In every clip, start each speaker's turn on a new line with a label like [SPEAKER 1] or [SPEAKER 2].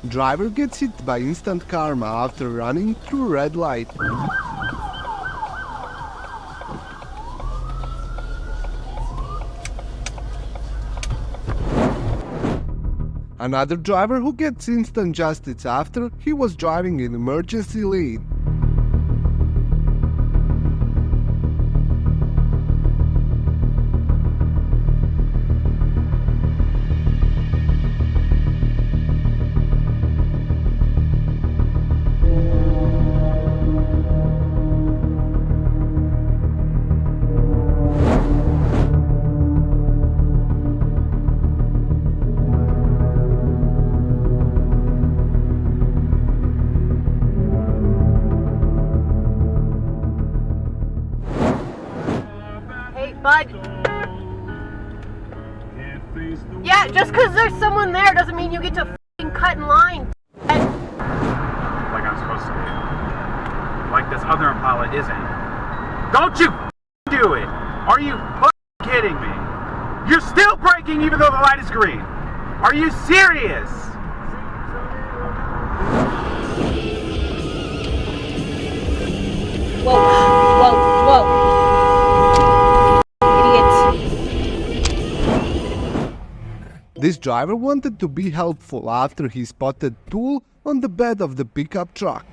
[SPEAKER 1] Driver gets hit by instant karma after running through red light. Another driver who gets instant justice after he was driving in emergency lane.
[SPEAKER 2] Bud. Yeah, just because there's someone there doesn't mean you get to f***ing cut in line.
[SPEAKER 3] Like I'm supposed to be. Like this other Impala isn't. Don't you do it! Are you kidding me? You're still braking even though the light is green. Are you serious?
[SPEAKER 2] Whoa, whoa, whoa.
[SPEAKER 1] This driver wanted to be helpful after he spotted tool on the bed of the pickup truck.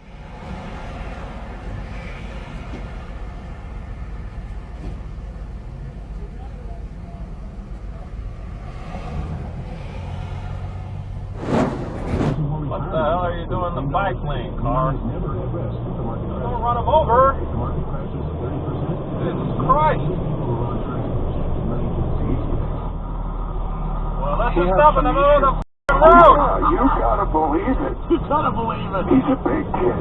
[SPEAKER 4] What the hell are you doing in the bike lane, car? Don't run him over! Jesus Christ! Well, let's just stop in the middle of the road!
[SPEAKER 5] Yeah, you gotta believe it.
[SPEAKER 4] You gotta believe it!
[SPEAKER 5] He's a big kid.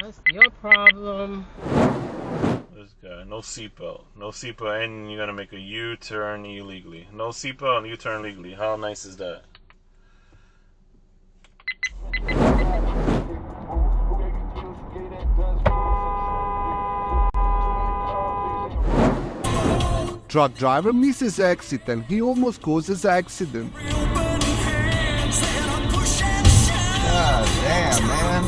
[SPEAKER 2] That's your problem.
[SPEAKER 4] This guy, no seatbelt. No seatbelt, and you're gonna make a U-turn illegally. No seatbelt and U-turn legally. How nice is that?
[SPEAKER 1] Truck driver misses exit and he almost causes accident.
[SPEAKER 5] God damn, man.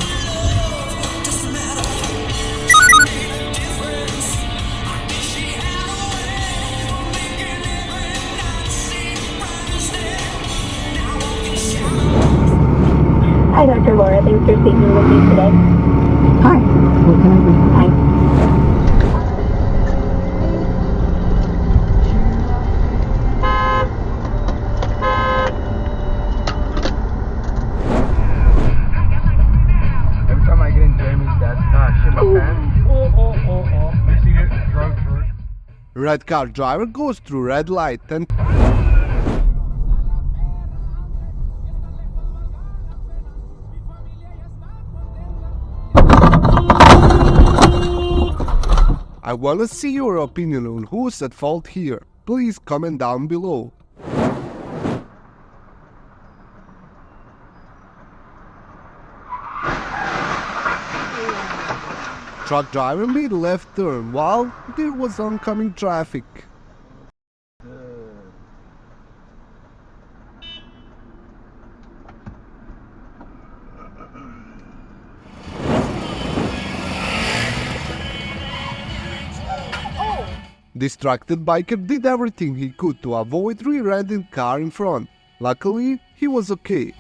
[SPEAKER 6] Hi, Dr. Laura. Thanks for speaking with me today.
[SPEAKER 7] Hi, what can I do?
[SPEAKER 6] Hi.
[SPEAKER 8] Every time I get in Jeremy's dad's car, I shit my pants. You see it? Drove through.
[SPEAKER 1] Red car driver goes through red light and I wanna see your opinion on who's at fault here. Please comment down below. Truck driver made a left turn while there was oncoming traffic. Distracted biker did everything he could to avoid rear-ending car in front. Luckily, he was okay.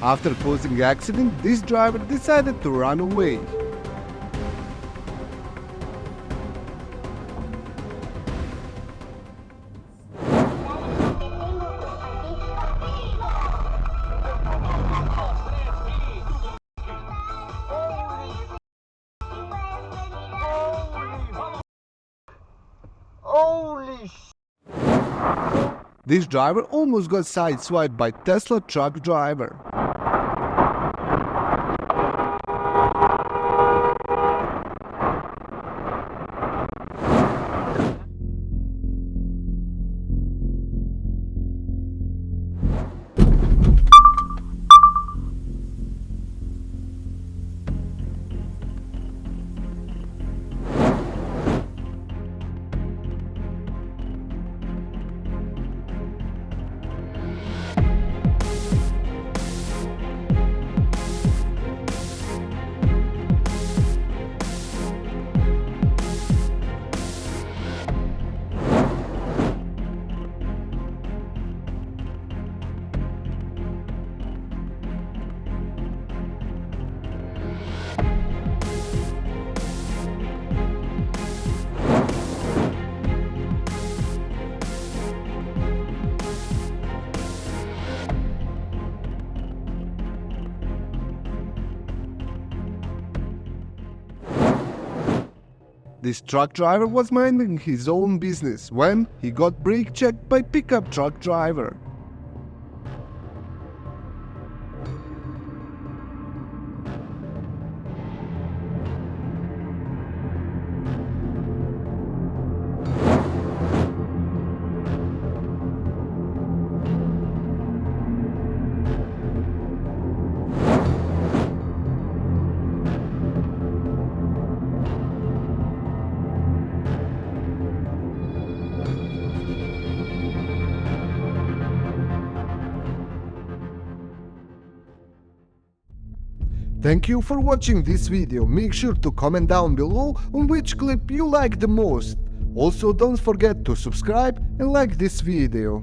[SPEAKER 1] After causing the accident, this driver decided to run away. This driver almost got sideswiped by Tesla truck driver. This truck driver was minding his own business when he got brake checked by pickup truck driver. Thank you for watching this video. Make sure to comment down below on which clip you like the most. Also, don't forget to subscribe and like this video.